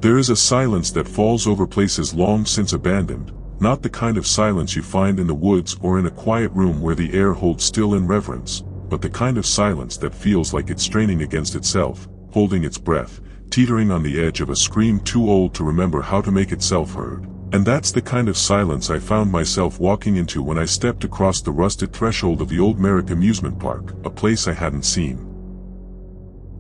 There is a silence that falls over places long since abandoned, not the kind of silence you find in the woods or in a quiet room where the air holds still in reverence, but the kind of silence that feels like it's straining against itself, holding its breath, teetering on the edge of a scream too old to remember how to make itself heard. And that's the kind of silence I found myself walking into when I stepped across the rusted threshold of the Old Merrick amusement park, a place I hadn't seen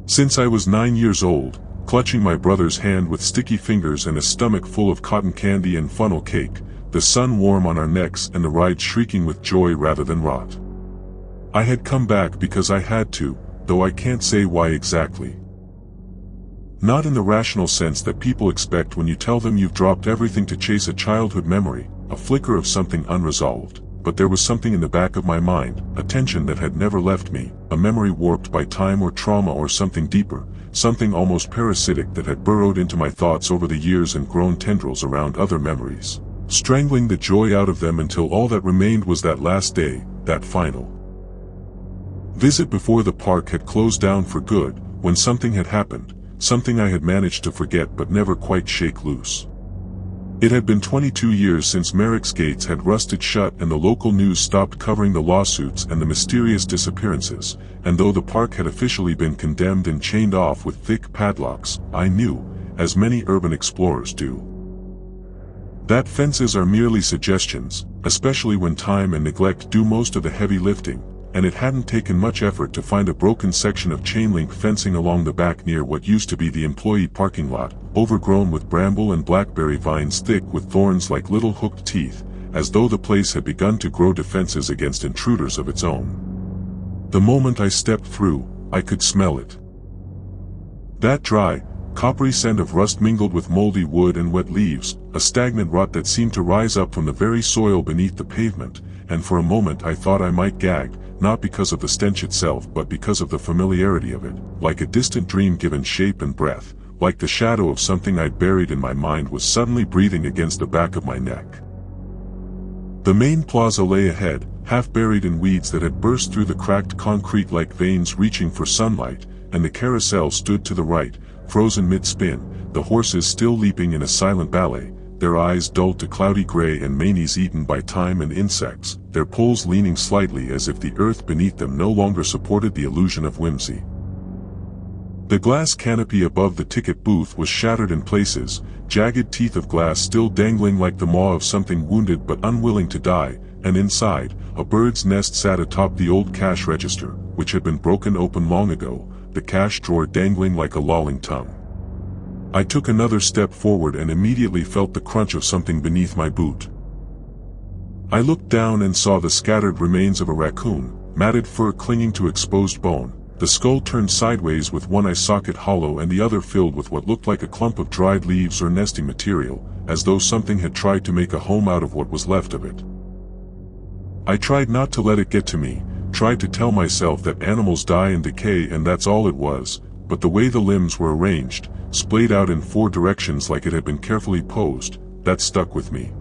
since I was 9 years old, clutching my brother's hand with sticky fingers and a stomach full of cotton candy and funnel cake, the sun warm on our necks and the ride shrieking with joy rather than rot. I had come back because I had to, though I can't say why exactly. Not in the rational sense that people expect when you tell them you've dropped everything to chase a childhood memory, a flicker of something unresolved, but there was something in the back of my mind, a tension that had never left me, a memory warped by time or trauma or something deeper, something almost parasitic that had burrowed into my thoughts over the years and grown tendrils around other memories, strangling the joy out of them until all that remained was that last day, that final visit before the park had closed down for good, when something had happened, something I had managed to forget but never quite shake loose. It had been 22 years since Merrick's gates had rusted shut and the local news stopped covering the lawsuits and the mysterious disappearances, and though the park had officially been condemned and chained off with thick padlocks, I knew, as many urban explorers do, that fences are merely suggestions, especially when time and neglect do most of the heavy lifting, and it hadn't taken much effort to find a broken section of chain-link fencing along the back near what used to be the employee parking lot, overgrown with bramble and blackberry vines thick with thorns like little hooked teeth, as though the place had begun to grow defenses against intruders of its own. The moment I stepped through, I could smell it. That dry, coppery scent of rust mingled with moldy wood and wet leaves, a stagnant rot that seemed to rise up from the very soil beneath the pavement, and for a moment I thought I might gag, not because of the stench itself but because of the familiarity of it, like a distant dream given shape and breath, like the shadow of something I'd buried in my mind was suddenly breathing against the back of my neck. The main plaza lay ahead, half buried in weeds that had burst through the cracked concrete like veins reaching for sunlight, and the carousel stood to the right, frozen mid-spin, the horses still leaping in a silent ballet, their eyes dulled to cloudy gray and manes eaten by time and insects, their poles leaning slightly as if the earth beneath them no longer supported the illusion of whimsy. The glass canopy above the ticket booth was shattered in places, jagged teeth of glass still dangling like the maw of something wounded but unwilling to die, and inside, a bird's nest sat atop the old cash register, which had been broken open long ago, the cash drawer dangling like a lolling tongue. I took another step forward and immediately felt the crunch of something beneath my boot. I looked down and saw the scattered remains of a raccoon, matted fur clinging to exposed bone, the skull turned sideways with one eye socket hollow and the other filled with what looked like a clump of dried leaves or nesting material, as though something had tried to make a home out of what was left of it. I tried not to let it get to me, tried to tell myself that animals die and decay and that's all it was, but the way the limbs were arranged, splayed out in 4 directions like it had been carefully posed, that stuck with me.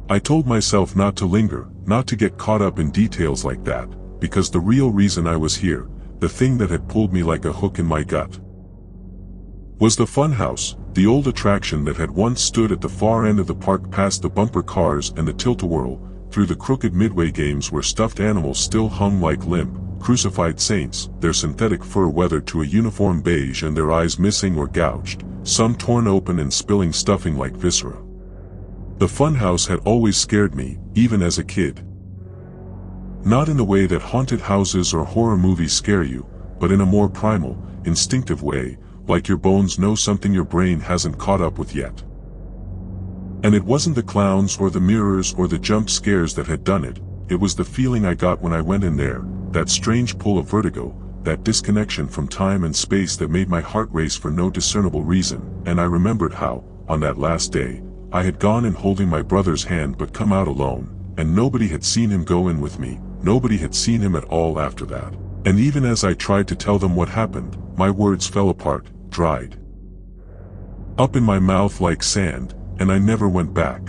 I told myself not to linger, not to get caught up in details like that, because the real reason I was here, the thing that had pulled me like a hook in my gut, was the Funhouse, the old attraction that had once stood at the far end of the park past the bumper cars and the tilt-a-whirl, through the crooked midway games where stuffed animals still hung like limp, crucified saints, their synthetic fur weathered to a uniform beige and their eyes missing or gouged, some torn open and spilling stuffing like viscera. The Funhouse had always scared me, even as a kid. Not in the way that haunted houses or horror movies scare you, but in a more primal, instinctive way, like your bones know something your brain hasn't caught up with yet. And it wasn't the clowns or the mirrors or the jump scares that had done it, it was the feeling I got when I went in there, that strange pull of vertigo, that disconnection from time and space that made my heart race for no discernible reason, and I remembered how, on that last day, I had gone in holding my brother's hand but come out alone, and nobody had seen him go in with me, nobody had seen him at all after that. And even as I tried to tell them what happened, my words fell apart, dried up in my mouth like sand, and I never went back.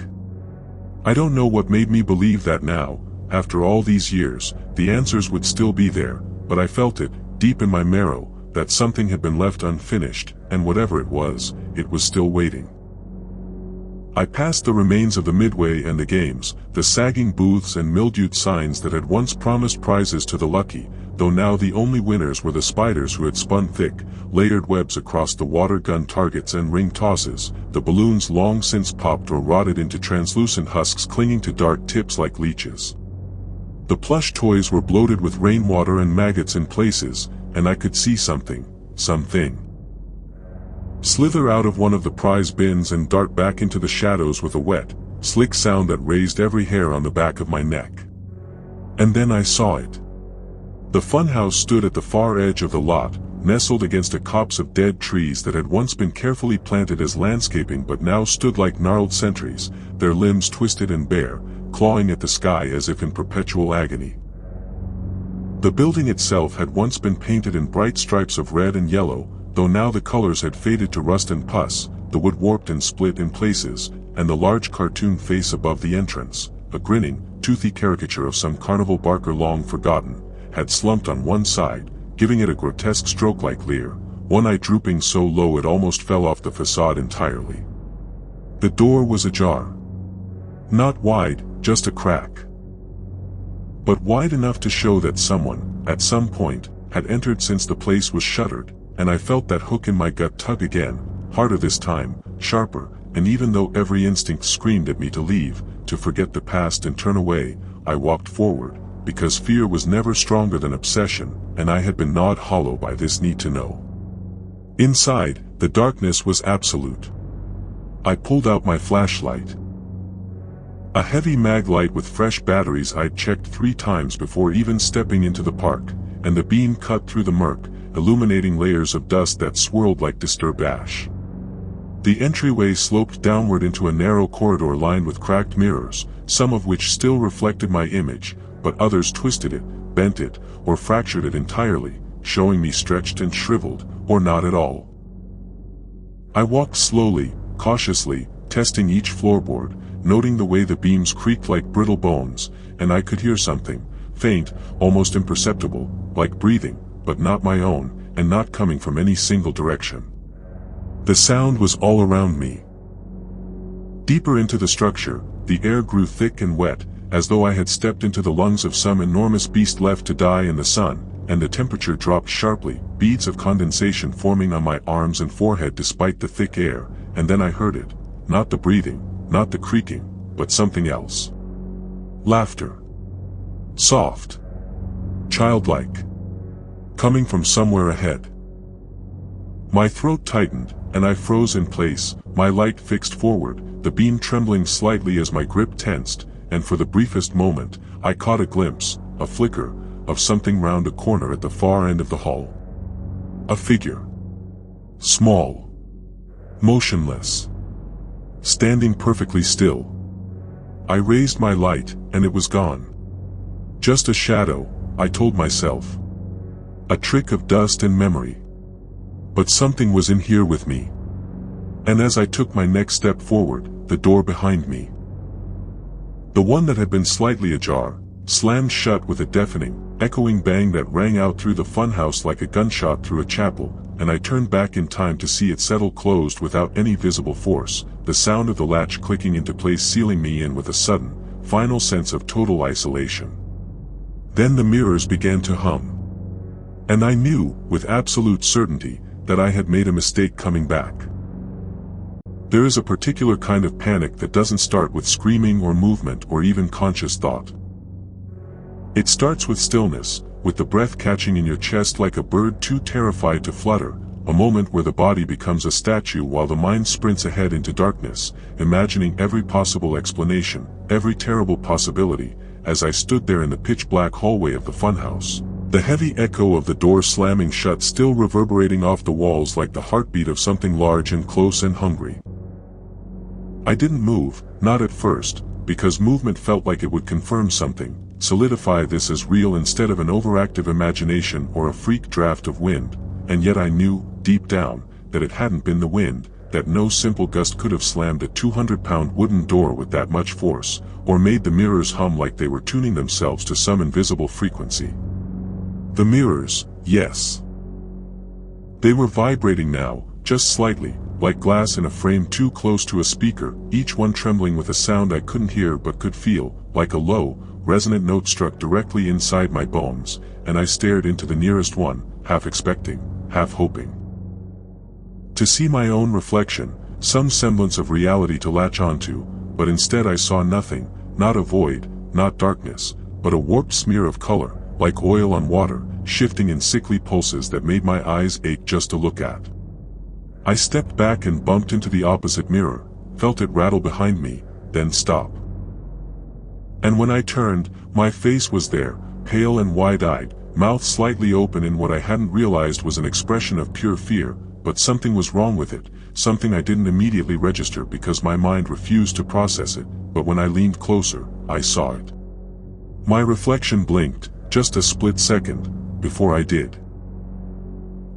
I don't know what made me believe that now, after all these years, the answers would still be there, but I felt it, deep in my marrow, that something had been left unfinished, and whatever it was still waiting. I passed the remains of the midway and the games, the sagging booths and mildewed signs that had once promised prizes to the lucky, though now the only winners were the spiders who had spun thick, layered webs across the water gun targets and ring tosses, the balloons long since popped or rotted into translucent husks clinging to dark tips like leeches. The plush toys were bloated with rainwater and maggots in places, and I could see something slither out of one of the prize bins and dart back into the shadows with a wet, slick sound that raised every hair on the back of my neck. And then I saw it. The funhouse stood at the far edge of the lot, nestled against a copse of dead trees that had once been carefully planted as landscaping but now stood like gnarled sentries, their limbs twisted and bare, clawing at the sky as if in perpetual agony. The building itself had once been painted in bright stripes of red and yellow, though now the colors had faded to rust and pus, the wood warped and split in places, and the large cartoon face above the entrance, a grinning, toothy caricature of some carnival barker long forgotten, had slumped on one side, giving it a grotesque stroke-like leer, one eye drooping so low it almost fell off the facade entirely. The door was ajar. Not wide, just a crack. But wide enough to show that someone, at some point, had entered since the place was shuttered, and I felt that hook in my gut tug again, harder this time, sharper, and even though every instinct screamed at me to leave, to forget the past and turn away, I walked forward, because fear was never stronger than obsession, and I had been gnawed hollow by this need to know. Inside, the darkness was absolute. I pulled out my flashlight. A heavy mag light with fresh batteries I'd checked 3 times before even stepping into the park, and the beam cut through the murk, illuminating layers of dust that swirled like disturbed ash. The entryway sloped downward into a narrow corridor lined with cracked mirrors, some of which still reflected my image, but others twisted it, bent it, or fractured it entirely, showing me stretched and shriveled, or not at all. I walked slowly, cautiously, testing each floorboard, noting the way the beams creaked like brittle bones, and I could hear something, faint, almost imperceptible, like breathing, but not my own, and not coming from any single direction. The sound was all around me. Deeper into the structure, the air grew thick and wet, as though I had stepped into the lungs of some enormous beast left to die in the sun, and the temperature dropped sharply, beads of condensation forming on my arms and forehead despite the thick air, and then I heard it, not the breathing, not the creaking, but something else. Laughter. Soft. Childlike. Coming from somewhere ahead. My throat tightened, and I froze in place, my light fixed forward, the beam trembling slightly as my grip tensed, and for the briefest moment, I caught a glimpse, a flicker, of something round a corner at the far end of the hall. A figure. Small. Motionless. Standing perfectly still. I raised my light, and it was gone. Just a shadow, I told myself. A trick of dust and memory. But something was in here with me. And as I took my next step forward, the door behind me, the one that had been slightly ajar, slammed shut with a deafening, echoing bang that rang out through the funhouse like a gunshot through a chapel, and I turned back in time to see it settle closed without any visible force, the sound of the latch clicking into place sealing me in with a sudden, final sense of total isolation. Then the mirrors began to hum. And I knew, with absolute certainty, that I had made a mistake coming back. There is a particular kind of panic that doesn't start with screaming or movement or even conscious thought. It starts with stillness, with the breath catching in your chest like a bird too terrified to flutter, a moment where the body becomes a statue while the mind sprints ahead into darkness, imagining every possible explanation, every terrible possibility, as I stood there in the pitch-black hallway of the funhouse, the heavy echo of the door slamming shut still reverberating off the walls like the heartbeat of something large and close and hungry. I didn't move, not at first, because movement felt like it would confirm something, solidify this as real instead of an overactive imagination or a freak draft of wind, and yet I knew, deep down, that it hadn't been the wind, that no simple gust could have slammed a 200-pound wooden door with that much force, or made the mirrors hum like they were tuning themselves to some invisible frequency. The mirrors, yes. They were vibrating now, just slightly, like glass in a frame too close to a speaker, each one trembling with a sound I couldn't hear but could feel, like a low, resonant note struck directly inside my bones, and I stared into the nearest one, half expecting, half hoping to see my own reflection, some semblance of reality to latch onto, but instead I saw nothing, not a void, not darkness, but a warped smear of color, like oil on water, shifting in sickly pulses that made my eyes ache just to look at. I stepped back and bumped into the opposite mirror, felt it rattle behind me, then stop. And when I turned, my face was there, pale and wide-eyed, mouth slightly open in what I hadn't realized was an expression of pure fear, but something was wrong with it, something I didn't immediately register because my mind refused to process it, but when I leaned closer, I saw it. My reflection blinked, just a split second, before I did.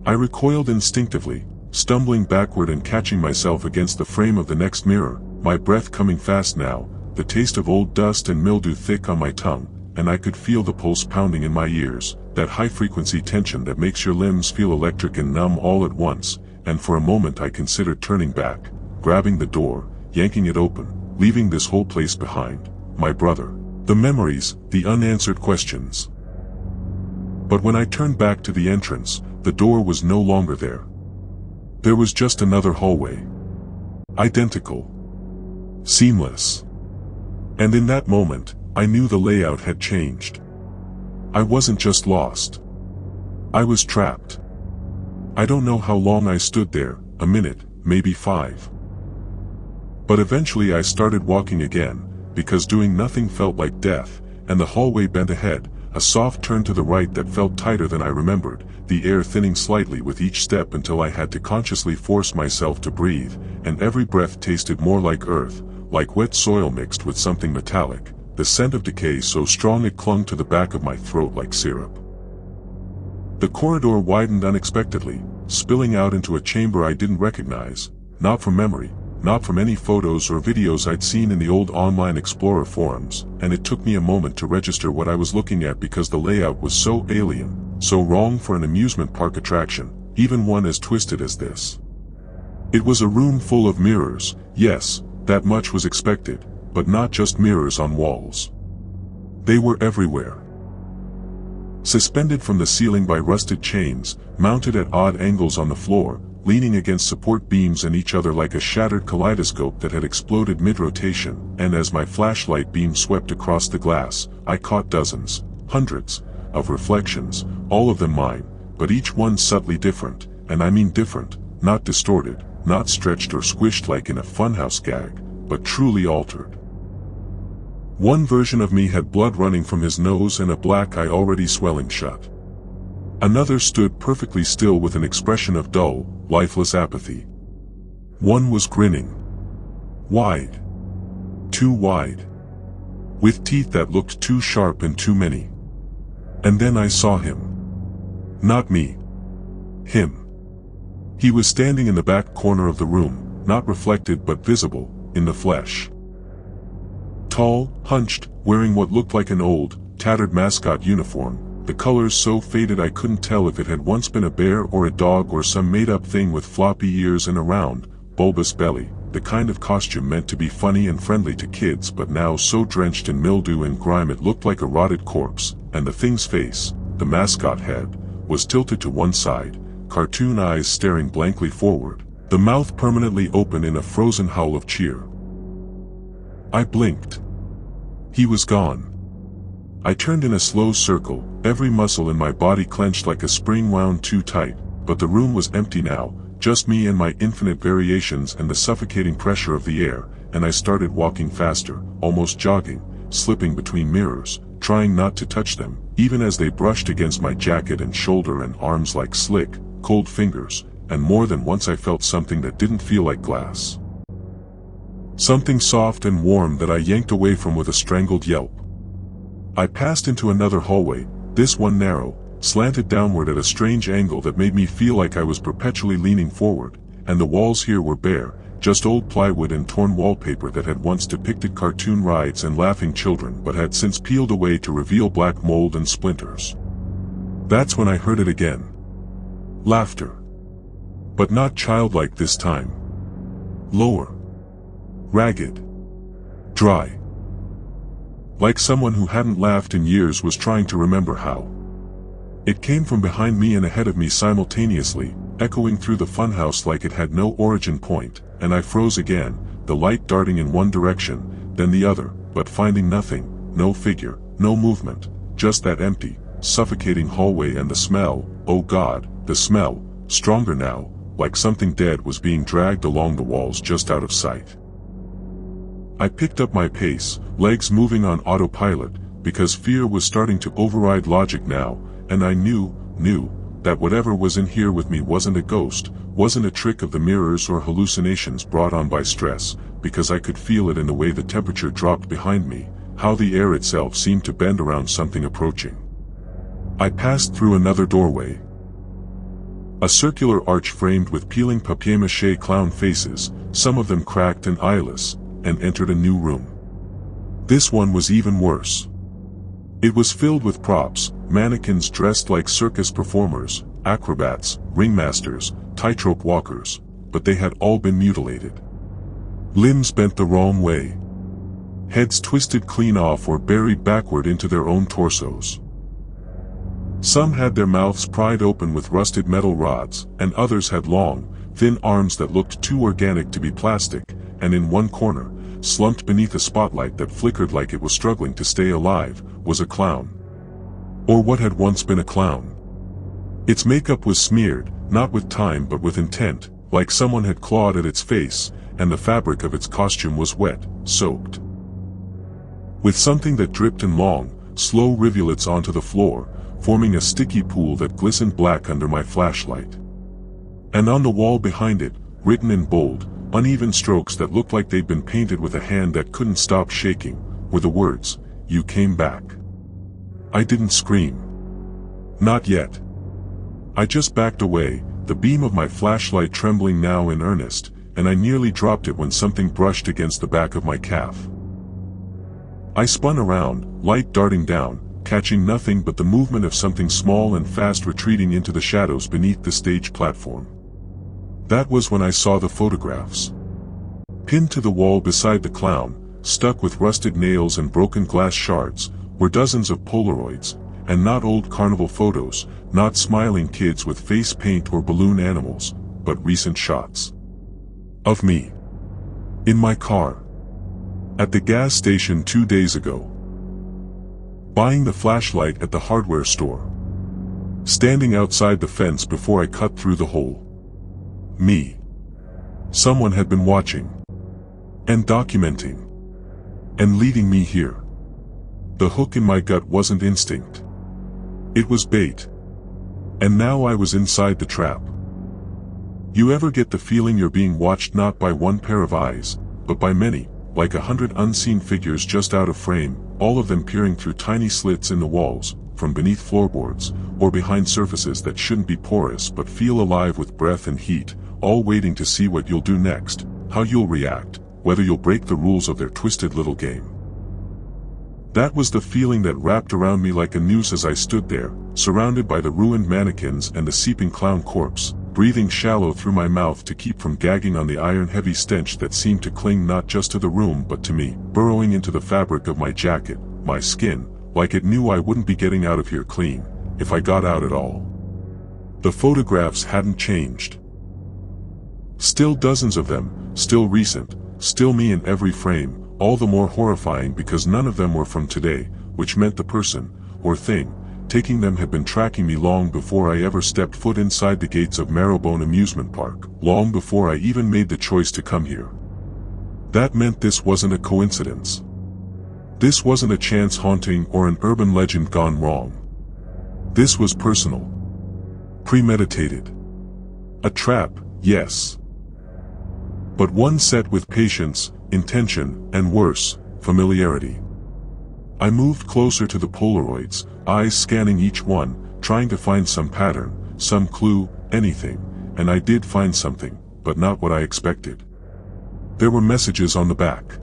I recoiled instinctively, stumbling backward and catching myself against the frame of the next mirror, my breath coming fast now, the taste of old dust and mildew thick on my tongue, and I could feel the pulse pounding in my ears, that high-frequency tension that makes your limbs feel electric and numb all at once, and for a moment I considered turning back, grabbing the door, yanking it open, leaving this whole place behind, my brother, the memories, the unanswered questions. But when I turned back to the entrance, the door was no longer there. There was just another hallway. Identical. Seamless. And in that moment, I knew the layout had changed. I wasn't just lost. I was trapped. I don't know how long I stood there, a minute, maybe 5. But eventually I started walking again, because doing nothing felt like death, and the hallway bent ahead, a soft turn to the right that felt tighter than I remembered, the air thinning slightly with each step until I had to consciously force myself to breathe, and every breath tasted more like earth, like wet soil mixed with something metallic, the scent of decay so strong it clung to the back of my throat like syrup. The corridor widened unexpectedly, spilling out into a chamber I didn't recognize, not from memory, not from any photos or videos I'd seen in the old online Explorer forums, and it took me a moment to register what I was looking at because the layout was so alien, so wrong for an amusement park attraction, even one as twisted as this. It was a room full of mirrors, yes, that much was expected, but not just mirrors on walls. They were everywhere. Suspended from the ceiling by rusted chains, mounted at odd angles on the floor, leaning against support beams and each other like a shattered kaleidoscope that had exploded mid-rotation, and as my flashlight beam swept across the glass, I caught dozens, hundreds, of reflections, all of them mine, but each one subtly different, and I mean different, not distorted, not stretched or squished like in a Funhouse gag, but truly altered. One version of me had blood running from his nose and a black eye already swelling shut. Another stood perfectly still with an expression of dull, lifeless apathy. One was grinning. Wide. Too wide. With teeth that looked too sharp and too many. And then I saw him. Not me. Him. He was standing in the back corner of the room, not reflected but visible, in the flesh. Tall, hunched, wearing what looked like an old, tattered mascot uniform, the colors so faded I couldn't tell if it had once been a bear or a dog or some made-up thing with floppy ears and a round, bulbous belly, the kind of costume meant to be funny and friendly to kids but now so drenched in mildew and grime it looked like a rotted corpse, and the thing's face, the mascot head, was tilted to one side, cartoon eyes staring blankly forward, the mouth permanently open in a frozen howl of cheer. I blinked. He was gone. I turned in a slow circle, every muscle in my body clenched like a spring wound too tight, but the room was empty now, just me and my infinite variations and the suffocating pressure of the air, and I started walking faster, almost jogging, slipping between mirrors, trying not to touch them, even as they brushed against my jacket and shoulder and arms like slick, cold fingers, and more than once I felt something that didn't feel like glass. Something soft and warm that I yanked away from with a strangled yelp. I passed into another hallway, this one narrow, slanted downward at a strange angle that made me feel like I was perpetually leaning forward, and the walls here were bare, just old plywood and torn wallpaper that had once depicted cartoon rides and laughing children but had since peeled away to reveal black mold and splinters. That's when I heard it again. Laughter. But not childlike this time. Lower. Ragged. Dry. Like someone who hadn't laughed in years was trying to remember how. It came from behind me and ahead of me simultaneously, echoing through the funhouse like it had no origin point, and I froze again, the light darting in one direction, then the other, but finding nothing, no figure, no movement, just that empty, suffocating hallway and the smell, oh God, the smell, stronger now, like something dead was being dragged along the walls just out of sight. I picked up my pace, legs moving on autopilot, because fear was starting to override logic now, and I knew that whatever was in here with me wasn't a ghost, wasn't a trick of the mirrors or hallucinations brought on by stress, because I could feel it in the way the temperature dropped behind me, how the air itself seemed to bend around something approaching. I passed through another doorway. A circular arch framed with peeling papier-mâché clown faces, some of them cracked and eyeless, and entered a new room. This one was even worse. It was filled with props, mannequins dressed like circus performers, acrobats, ringmasters, tightrope walkers, but they had all been mutilated. Limbs bent the wrong way. Heads twisted clean off or buried backward into their own torsos. Some had their mouths pried open with rusted metal rods, and others had long, thin arms that looked too organic to be plastic, and in one corner, slumped beneath a spotlight that flickered like it was struggling to stay alive, was a clown. Or what had once been a clown. Its makeup was smeared, not with time but with intent, like someone had clawed at its face, and the fabric of its costume was wet, soaked with something that dripped in long, slow rivulets onto the floor, forming a sticky pool that glistened black under my flashlight. And on the wall behind it, written in bold, uneven strokes that looked like they'd been painted with a hand that couldn't stop shaking, were the words, "You came back." I didn't scream. Not yet. I just backed away, the beam of my flashlight trembling now in earnest, and I nearly dropped it when something brushed against the back of my calf. I spun around, light darting down, catching nothing but the movement of something small and fast retreating into the shadows beneath the stage platform. That was when I saw the photographs. Pinned to the wall beside the clown, stuck with rusted nails and broken glass shards, were dozens of Polaroids, and not old carnival photos, not smiling kids with face paint or balloon animals, but recent shots. Of me. In my car. At the gas station 2 days ago. Buying the flashlight at the hardware store. Standing outside the fence before I cut through the hole. Me. Someone had been watching. And documenting. And leading me here. The hook in my gut wasn't instinct. It was bait. And now I was inside the trap. You ever get the feeling you're being watched not by one pair of eyes, but by many, like 100 unseen figures just out of frame, all of them peering through tiny slits in the walls, from beneath floorboards, or behind surfaces that shouldn't be porous but feel alive with breath and heat, all waiting to see what you'll do next, how you'll react, whether you'll break the rules of their twisted little game. That was the feeling that wrapped around me like a noose as I stood there, surrounded by the ruined mannequins and the seeping clown corpse, breathing shallow through my mouth to keep from gagging on the iron-heavy stench that seemed to cling not just to the room but to me, burrowing into the fabric of my jacket, my skin, like it knew I wouldn't be getting out of here clean, if I got out at all. The photographs hadn't changed. Still dozens of them, still recent, still me in every frame, all the more horrifying because none of them were from today, which meant the person, or thing, taking them had been tracking me long before I ever stepped foot inside the gates of Marrowbone Amusement Park, long before I even made the choice to come here. That meant this wasn't a coincidence. This wasn't a chance haunting or an urban legend gone wrong. This was personal. Premeditated. A trap, yes. But one set with patience, intention, and worse, familiarity. I moved closer to the Polaroids, eyes scanning each one, trying to find some pattern, some clue, anything, and I did find something, but not what I expected. There were messages on the back.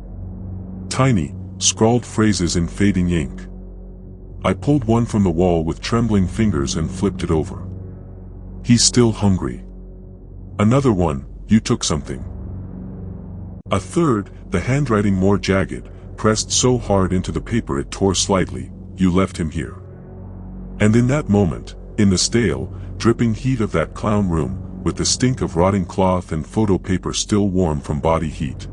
Tiny, scrawled phrases in fading ink. I pulled one from the wall with trembling fingers and flipped it over. "He's still hungry." Another one, you took something. A third, the handwriting more jagged, pressed so hard into the paper it tore slightly, you left him here. And in that moment, in the stale, dripping heat of that clown room, with the stink of rotting cloth and photo paper still warm from body heat,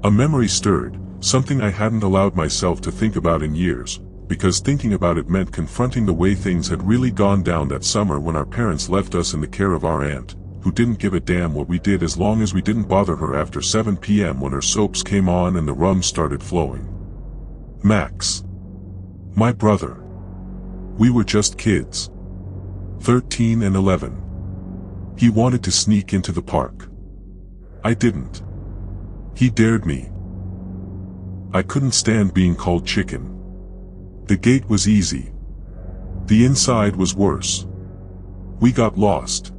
a memory stirred, something I hadn't allowed myself to think about in years, because thinking about it meant confronting the way things had really gone down that summer when our parents left us in the care of our aunt, who didn't give a damn what we did as long as we didn't bother her after 7 p.m. when her soaps came on and the rum started flowing. Max. My brother. We were just kids. 13 and 11. He wanted to sneak into the park. I didn't. He dared me. I couldn't stand being called chicken. The gate was easy. The inside was worse. We got lost.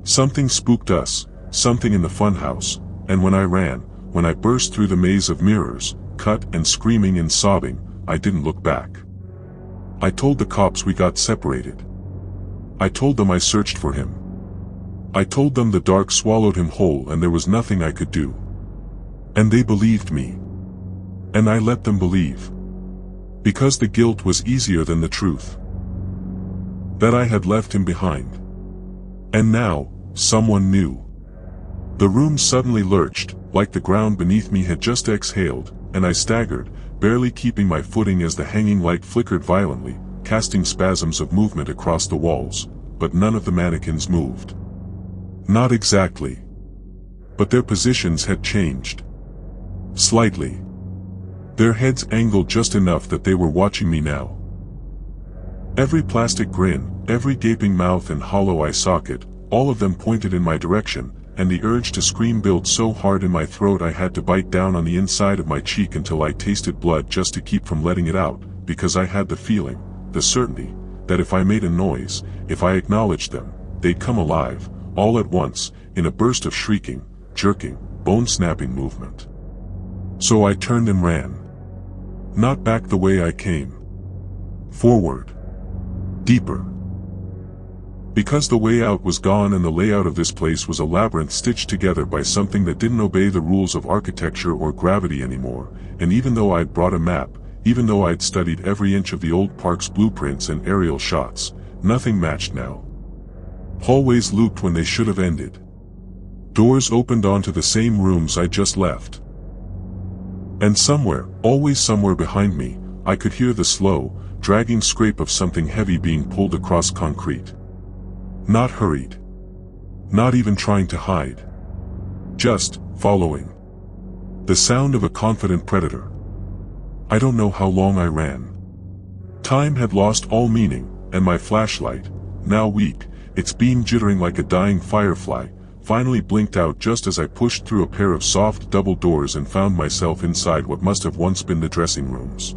Something spooked us, something in the funhouse, and when I burst through the maze of mirrors, cut and screaming and sobbing, I didn't look back. I told the cops we got separated. I told them I searched for him. I told them the dark swallowed him whole and there was nothing I could do. And they believed me. And I let them believe. Because the guilt was easier than the truth. That I had left him behind. And now, someone knew. The room suddenly lurched, like the ground beneath me had just exhaled, and I staggered, barely keeping my footing as the hanging light flickered violently, casting spasms of movement across the walls, but none of the mannequins moved. Not exactly. But their positions had changed. Slightly. Their heads angled just enough that they were watching me now. Every plastic grin, every gaping mouth and hollow eye socket, all of them pointed in my direction, and the urge to scream built so hard in my throat I had to bite down on the inside of my cheek until I tasted blood just to keep from letting it out, because I had the feeling, the certainty, that if I made a noise, if I acknowledged them, they'd come alive, all at once, in a burst of shrieking, jerking, bone-snapping movement. So I turned and ran. Not back the way I came. Forward. Deeper. Because the way out was gone and the layout of this place was a labyrinth stitched together by something that didn't obey the rules of architecture or gravity anymore, and even though I'd brought a map, even though I'd studied every inch of the old park's blueprints and aerial shots, nothing matched now. Hallways looped when they should have ended. Doors opened onto the same rooms I'd just left. And somewhere, always somewhere behind me, I could hear the slow, dragging scrape of something heavy being pulled across concrete. Not hurried. Not even trying to hide. Just following. The sound of a confident predator. I don't know how long I ran. Time had lost all meaning, and my flashlight, now weak, its beam jittering like a dying firefly, finally blinked out just as I pushed through a pair of soft double doors and found myself inside what must have once been the dressing rooms.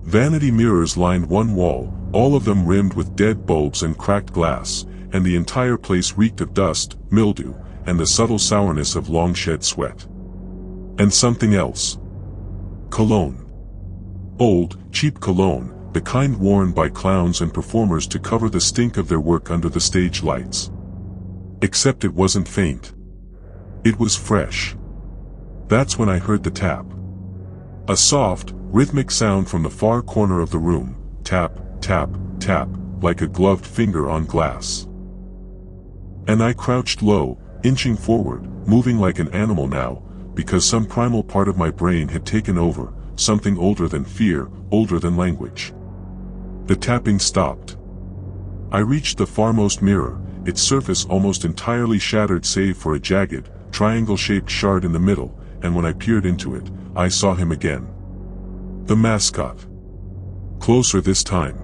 Vanity mirrors lined one wall, all of them rimmed with dead bulbs and cracked glass, and the entire place reeked of dust, mildew, and the subtle sourness of long-shed sweat. And something else. Cologne. Old, cheap cologne, the kind worn by clowns and performers to cover the stink of their work under the stage lights. Except it wasn't faint. It was fresh. That's when I heard the tap. A soft, rhythmic sound from the far corner of the room, tap, tap, tap, like a gloved finger on glass. And I crouched low, inching forward, moving like an animal now, because some primal part of my brain had taken over, something older than fear, older than language. The tapping stopped. I reached the farmost mirror, its surface almost entirely shattered save for a jagged, triangle-shaped shard in the middle, and when I peered into it, I saw him again. The mascot. Closer this time.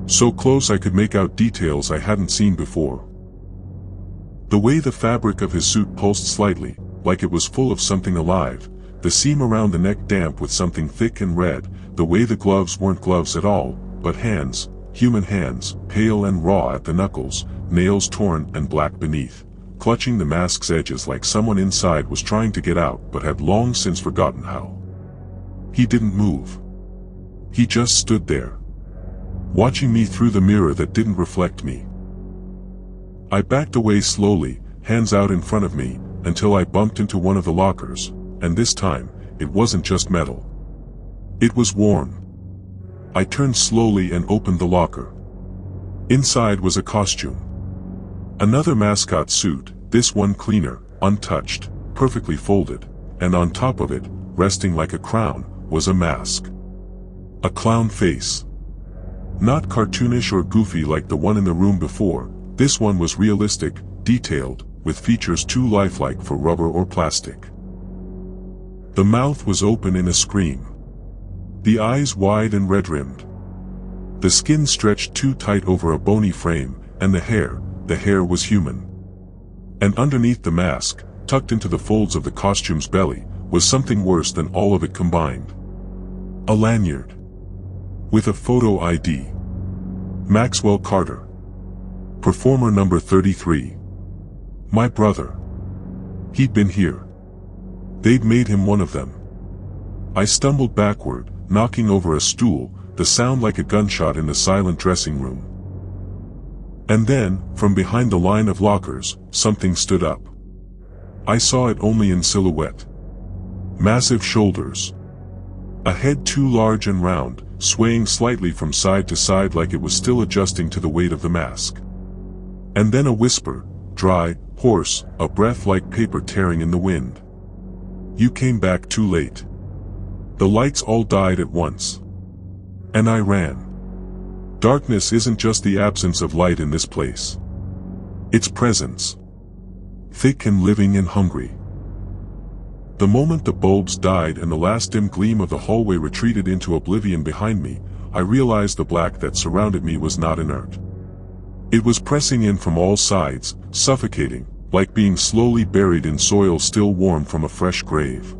So close I could make out details I hadn't seen before. The way the fabric of his suit pulsed slightly, like it was full of something alive, the seam around the neck damp with something thick and red, the way the gloves weren't gloves at all, but hands, human hands, pale and raw at the knuckles, nails torn and black beneath, clutching the mask's edges like someone inside was trying to get out but had long since forgotten how. He didn't move. He just stood there, watching me through the mirror that didn't reflect me. I backed away slowly, hands out in front of me, until I bumped into one of the lockers, and this time, it wasn't just metal. It was warm. I turned slowly and opened the locker. Inside was a costume. Another mascot suit, this one cleaner, untouched, perfectly folded, and on top of it, resting like a crown, was a mask. A clown face. Not cartoonish or goofy like the one in the room before, this one was realistic, detailed, with features too lifelike for rubber or plastic. The mouth was open in a scream. The eyes wide and red-rimmed. The skin stretched too tight over a bony frame, and the hair was human. And underneath the mask, tucked into the folds of the costume's belly, was something worse than all of it combined. A lanyard. With a photo ID. Maxwell Carter. Performer number 33. My brother. He'd been here. They'd made him one of them. I stumbled backward, knocking over a stool, the sound like a gunshot in the silent dressing room. And then, from behind the line of lockers, something stood up. I saw it only in silhouette. Massive shoulders. A head too large and round, swaying slightly from side to side like it was still adjusting to the weight of the mask. And then a whisper, dry, hoarse, a breath like paper tearing in the wind. You came back too late. The lights all died at once. And I ran. Darkness isn't just the absence of light in this place. It's presence. Thick and living and hungry. The moment the bulbs died and the last dim gleam of the hallway retreated into oblivion behind me, I realized the black that surrounded me was not inert. It was pressing in from all sides, suffocating, like being slowly buried in soil still warm from a fresh grave.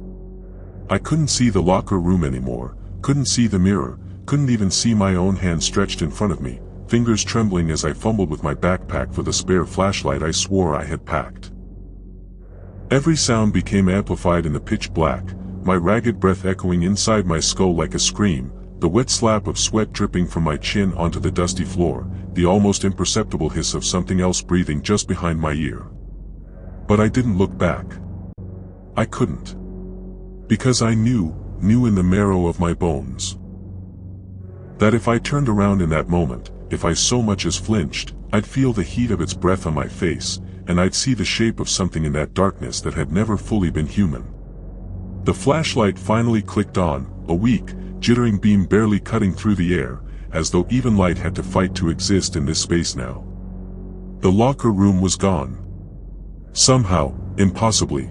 I couldn't see the locker room anymore, couldn't see the mirror, couldn't even see my own hand stretched in front of me, fingers trembling as I fumbled with my backpack for the spare flashlight I swore I had packed. Every sound became amplified in the pitch black, my ragged breath echoing inside my skull like a scream, the wet slap of sweat dripping from my chin onto the dusty floor, the almost imperceptible hiss of something else breathing just behind my ear. But I didn't look back. I couldn't. Because I knew in the marrow of my bones, that if I turned around in that moment, if I so much as flinched, I'd feel the heat of its breath on my face, and I'd see the shape of something in that darkness that had never fully been human. The flashlight finally clicked on, a weak, jittering beam barely cutting through the air, as though even light had to fight to exist in this space now. The locker room was gone. Somehow, impossibly.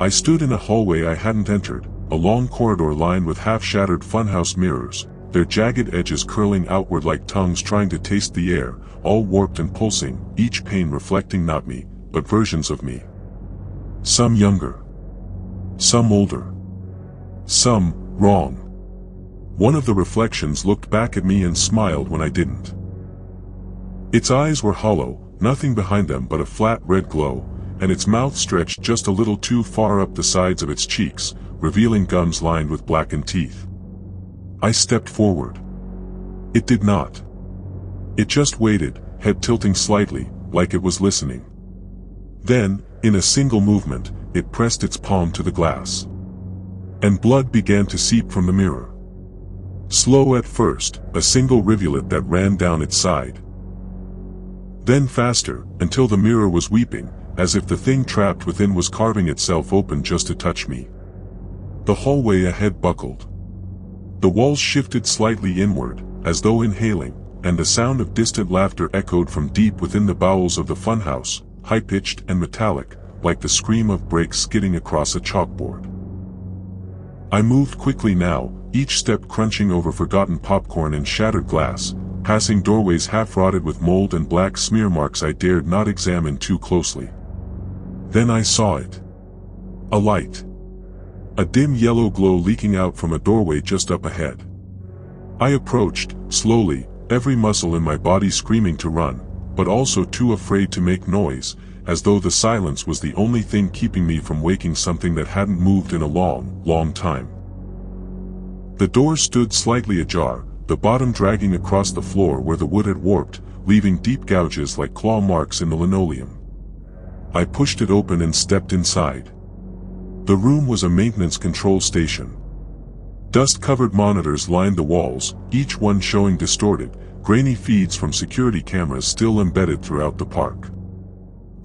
I stood in a hallway I hadn't entered, a long corridor lined with half-shattered funhouse mirrors, their jagged edges curling outward like tongues trying to taste the air, all warped and pulsing, each pane reflecting not me, but versions of me. Some younger. Some older. Some wrong. One of the reflections looked back at me and smiled when I didn't. Its eyes were hollow, nothing behind them but a flat red glow, and its mouth stretched just a little too far up the sides of its cheeks, revealing gums lined with blackened teeth. I stepped forward. It did not. It just waited, head tilting slightly, like it was listening. Then, in a single movement, it pressed its palm to the glass. And blood began to seep from the mirror. Slow at first, a single rivulet that ran down its side. Then faster, until the mirror was weeping, as if the thing trapped within was carving itself open just to touch me. The hallway ahead buckled. The walls shifted slightly inward, as though inhaling, and the sound of distant laughter echoed from deep within the bowels of the funhouse, high-pitched and metallic, like the scream of brakes skidding across a chalkboard. I moved quickly now, each step crunching over forgotten popcorn and shattered glass, passing doorways half-rotted with mold and black smear marks I dared not examine too closely. Then I saw it. A light. A dim yellow glow leaking out from a doorway just up ahead. I approached, slowly, every muscle in my body screaming to run, but also too afraid to make noise, as though the silence was the only thing keeping me from waking something that hadn't moved in a long, long time. The door stood slightly ajar, the bottom dragging across the floor where the wood had warped, leaving deep gouges like claw marks in the linoleum. I pushed it open and stepped inside. The room was a maintenance control station. Dust-covered monitors lined the walls, each one showing distorted, grainy feeds from security cameras still embedded throughout the park.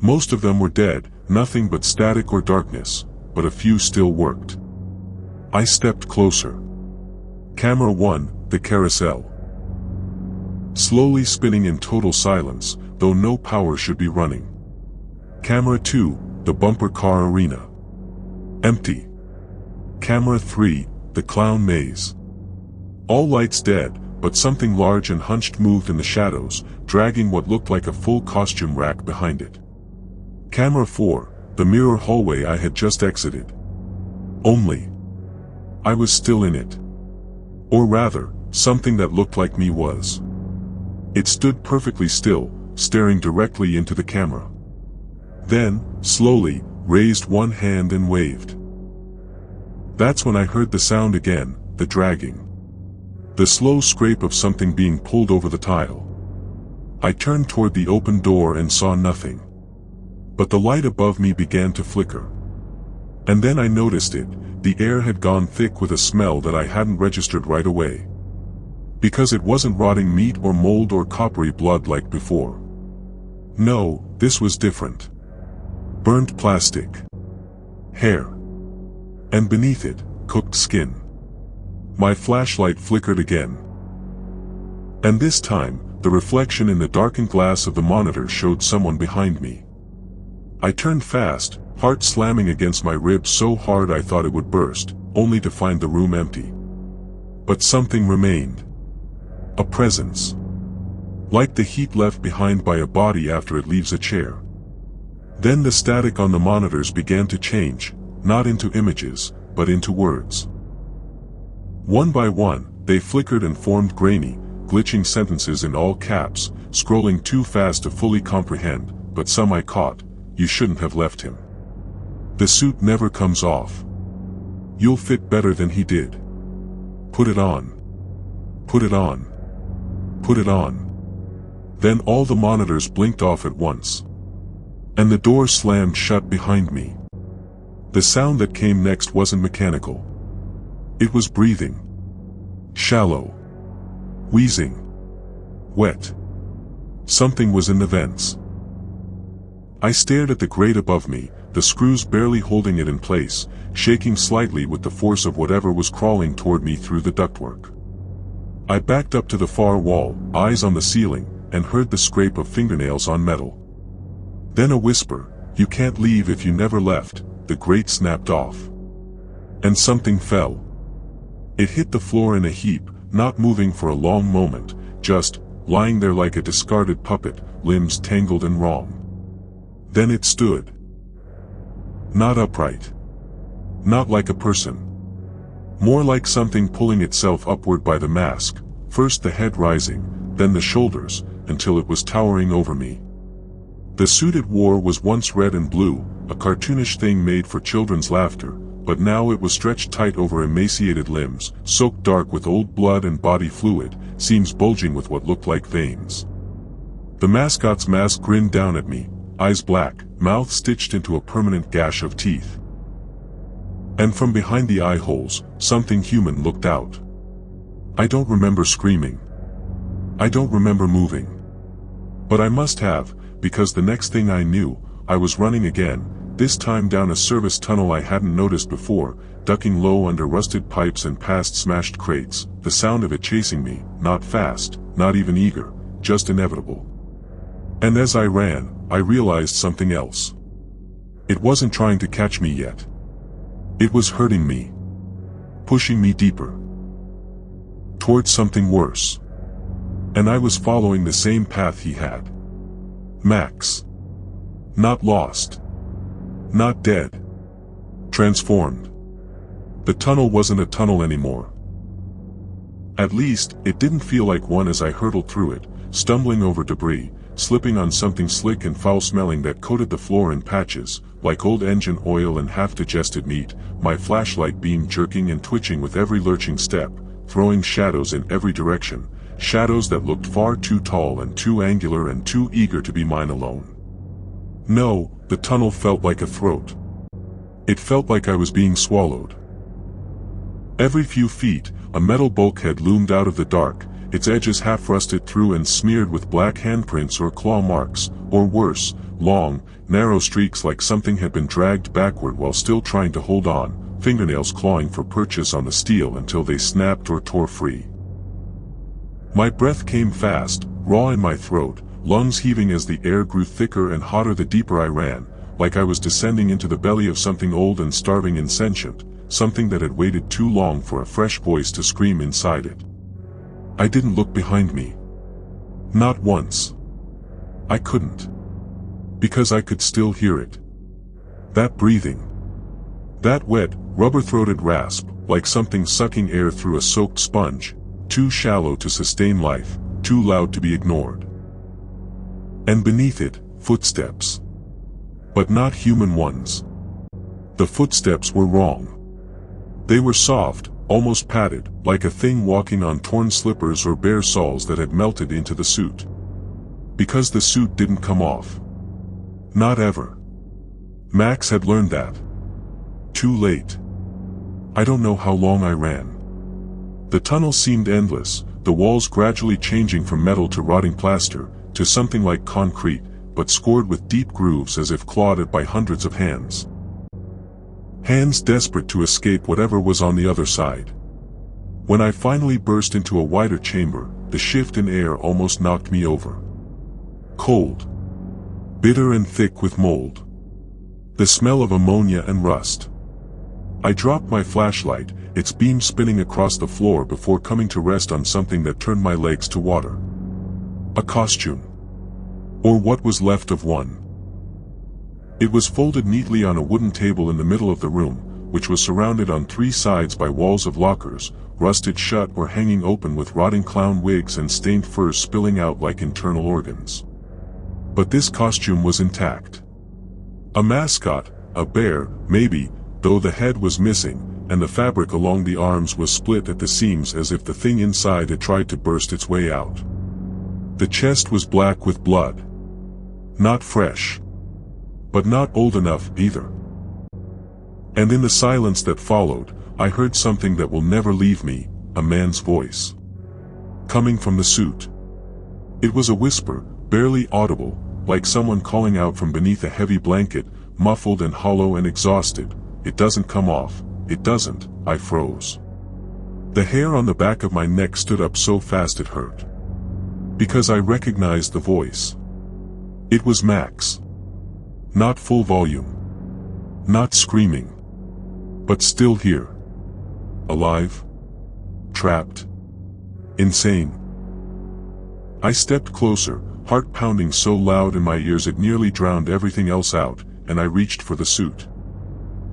Most of them were dead, nothing but static or darkness, but a few still worked. I stepped closer. Camera 1, the carousel. Slowly spinning in total silence, though no power should be running. Camera 2, the bumper car arena. Empty. Camera 3, the clown maze. All lights dead, but something large and hunched moved in the shadows, dragging what looked like a full costume rack behind it. Camera 4, the mirror hallway I had just exited. Only I was still in it. Or rather, something that looked like me was. It stood perfectly still, staring directly into the camera. Then, slowly, raised one hand and waved. That's when I heard the sound again, the dragging. The slow scrape of something being pulled over the tile. I turned toward the open door and saw nothing. But the light above me began to flicker. And then I noticed it, the air had gone thick with a smell that I hadn't registered right away. Because it wasn't rotting meat or mold or coppery blood like before. No, this was different. Burnt plastic. Hair. And beneath it, cooked skin. My flashlight flickered again. And this time, the reflection in the darkened glass of the monitor showed someone behind me. I turned fast, heart slamming against my ribs so hard I thought it would burst, only to find the room empty. But something remained. A presence. Like the heat left behind by a body after it leaves a chair. Then the static on the monitors began to change, not into images, but into words. One by one, they flickered and formed grainy, glitching sentences in all caps, scrolling too fast to fully comprehend, but some I caught. You shouldn't have left him. The suit never comes off. You'll fit better than he did. Put it on. Put it on. Put it on. Then all the monitors blinked off at once. And the door slammed shut behind me. The sound that came next wasn't mechanical. It was breathing. Shallow. Wheezing. Wet. Something was in the vents. I stared at the grate above me, the screws barely holding it in place, shaking slightly with the force of whatever was crawling toward me through the ductwork. I backed up to the far wall, eyes on the ceiling, and heard the scrape of fingernails on metal. Then a whisper, "You can't leave if you never left." The grate snapped off. And something fell. It hit the floor in a heap, not moving for a long moment, just lying there like a discarded puppet, limbs tangled and wrong. Then it stood. Not upright. Not like a person. More like something pulling itself upward by the mask, first the head rising, then the shoulders, until it was towering over me. The suit it wore was once red and blue, a cartoonish thing made for children's laughter, but now it was stretched tight over emaciated limbs, soaked dark with old blood and body fluid, seams bulging with what looked like veins. The mascot's mask grinned down at me, eyes black, mouth stitched into a permanent gash of teeth. And from behind the eye holes, something human looked out. I don't remember screaming. I don't remember moving. But I must have, because the next thing I knew, I was running again, this time down a service tunnel I hadn't noticed before, ducking low under rusted pipes and past smashed crates, the sound of it chasing me, not fast, not even eager, just inevitable. And as I ran, I realized something else. It wasn't trying to catch me yet. It was hurting me. Pushing me deeper. Towards something worse. And I was following the same path he had. Max. Not lost. Not dead. Transformed. The tunnel wasn't a tunnel anymore. At least, it didn't feel like one as I hurtled through it, stumbling over debris, slipping on something slick and foul-smelling that coated the floor in patches, like old engine oil and half-digested meat, my flashlight beam jerking and twitching with every lurching step, throwing shadows in every direction, shadows that looked far too tall and too angular and too eager to be mine alone. No, the tunnel felt like a throat. It felt like I was being swallowed. Every few feet, a metal bulkhead loomed out of the dark, its edges half rusted through and smeared with black handprints or claw marks, or worse, long, narrow streaks like something had been dragged backward while still trying to hold on, fingernails clawing for purchase on the steel until they snapped or tore free. My breath came fast, raw in my throat, lungs heaving as the air grew thicker and hotter the deeper I ran, like I was descending into the belly of something old and starving and sentient, something that had waited too long for a fresh voice to scream inside it. I didn't look behind me. Not once. I couldn't. Because I could still hear it. That breathing. That wet, rubber-throated rasp, like something sucking air through a soaked sponge, too shallow to sustain life, too loud to be ignored. And beneath it, footsteps. But not human ones. The footsteps were wrong. They were soft, almost padded, like a thing walking on torn slippers or bare soles that had melted into the suit. Because the suit didn't come off. Not ever. Max had learned that. Too late. I don't know how long I ran. The tunnel seemed endless, the walls gradually changing from metal to rotting plaster, to something like concrete, but scored with deep grooves as if clawed at by hundreds of hands. Hands desperate to escape whatever was on the other side. When I finally burst into a wider chamber, the shift in air almost knocked me over. Cold. Bitter and thick with mold. The smell of ammonia and rust. I dropped my flashlight, its beam spinning across the floor before coming to rest on something that turned my legs to water. A costume. Or what was left of one. It was folded neatly on a wooden table in the middle of the room, which was surrounded on three sides by walls of lockers, rusted shut or hanging open with rotting clown wigs and stained furs spilling out like internal organs. But this costume was intact. A mascot, a bear, maybe, though the head was missing, and the fabric along the arms was split at the seams as if the thing inside had tried to burst its way out. The chest was black with blood. Not fresh. But not old enough either. And in the silence that followed, I heard something that will never leave me, a man's voice. Coming from the suit. It was a whisper, barely audible, like someone calling out from beneath a heavy blanket, muffled and hollow and exhausted. It doesn't come off, it doesn't. I froze. The hair on the back of my neck stood up so fast it hurt. Because I recognized the voice. It was Max. Not full volume. Not screaming. But still here. Alive. Trapped. Insane. I stepped closer, heart pounding so loud in my ears it nearly drowned everything else out, and I reached for the suit.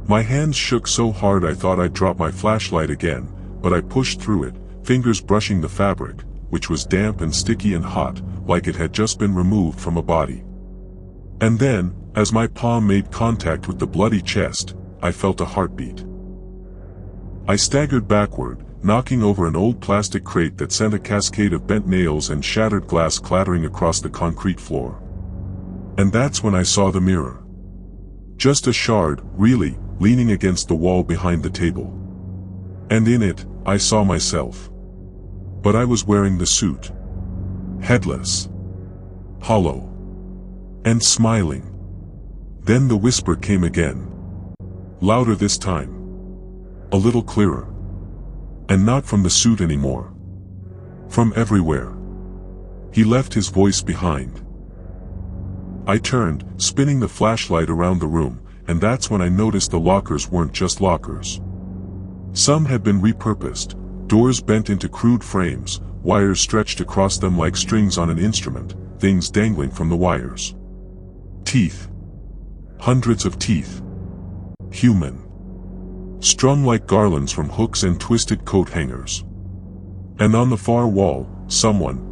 My hands shook so hard I thought I'd drop my flashlight again, but I pushed through it, fingers brushing the fabric, which was damp and sticky and hot, like it had just been removed from a body. And then, as my palm made contact with the bloody chest, I felt a heartbeat. I staggered backward, knocking over an old plastic crate that sent a cascade of bent nails and shattered glass clattering across the concrete floor. And that's when I saw the mirror. Just a shard, really, leaning against the wall behind the table. And in it, I saw myself. But I was wearing the suit. Headless. Hollow. And smiling. Then the whisper came again. Louder this time. A little clearer. And not from the suit anymore. From everywhere. He left his voice behind. I turned, spinning the flashlight around the room, and that's when I noticed the lockers weren't just lockers. Some had been repurposed, doors bent into crude frames, wires stretched across them like strings on an instrument, things dangling from the wires. Teeth. Hundreds of teeth. Human. Strung like garlands from hooks and twisted coat hangers. And on the far wall, something,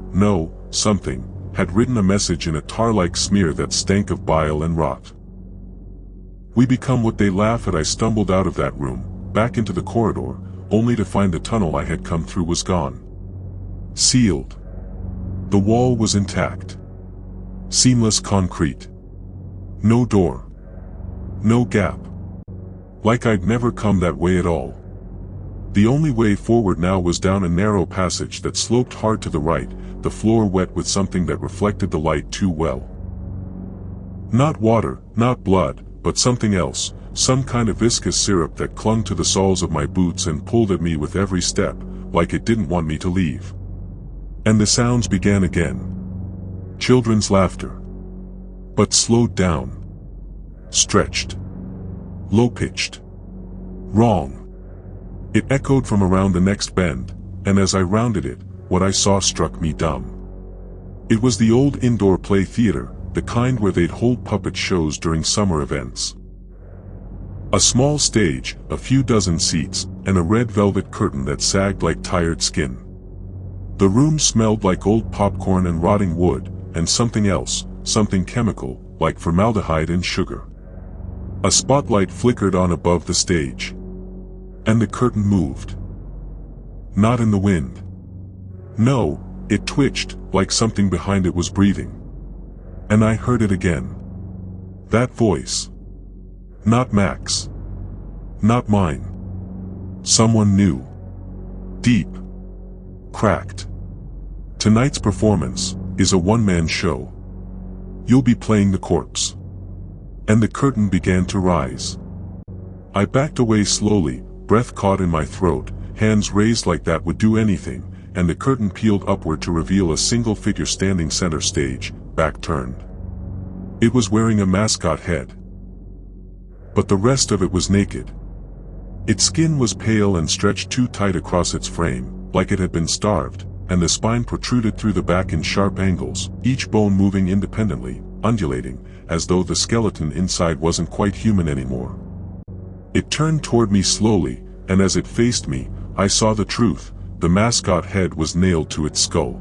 had written a message in a tar-like smear that stank of bile and rot. We become what they laugh at. I stumbled out of that room, back into the corridor, only to find the tunnel I had come through was gone. Sealed. The wall was intact. Seamless concrete. No door. No gap. Like I'd never come that way at all. The only way forward now was down a narrow passage that sloped hard to the right, the floor wet with something that reflected the light too well. Not water, not blood, but something else, some kind of viscous syrup that clung to the soles of my boots and pulled at me with every step, like it didn't want me to leave. And the sounds began again. Children's laughter. But slowed down. Stretched. Low-pitched. Wrong. It echoed from around the next bend, and as I rounded it, what I saw struck me dumb. It was the old indoor play theater, the kind where they'd hold puppet shows during summer events. A small stage, a few dozen seats, and a red velvet curtain that sagged like tired skin. The room smelled like old popcorn and rotting wood, and something else, something chemical, like formaldehyde and sugar. A spotlight flickered on above the stage. And the curtain moved. Not in the wind. No, it twitched, like something behind it was breathing. And I heard it again. That voice. Not Max. Not mine. Someone new. Deep. Cracked. Tonight's performance is a one-man show. You'll be playing the corpse. And the curtain began to rise. I backed away slowly, breath caught in my throat, hands raised like that would do anything, and the curtain peeled upward to reveal a single figure standing center stage, back turned. It was wearing a mascot head. But the rest of it was naked. Its skin was pale and stretched too tight across its frame, like it had been starved, and the spine protruded through the back in sharp angles, each bone moving independently, undulating, as though the skeleton inside wasn't quite human anymore. It turned toward me slowly, and as it faced me, I saw the truth. The mascot head was nailed to its skull.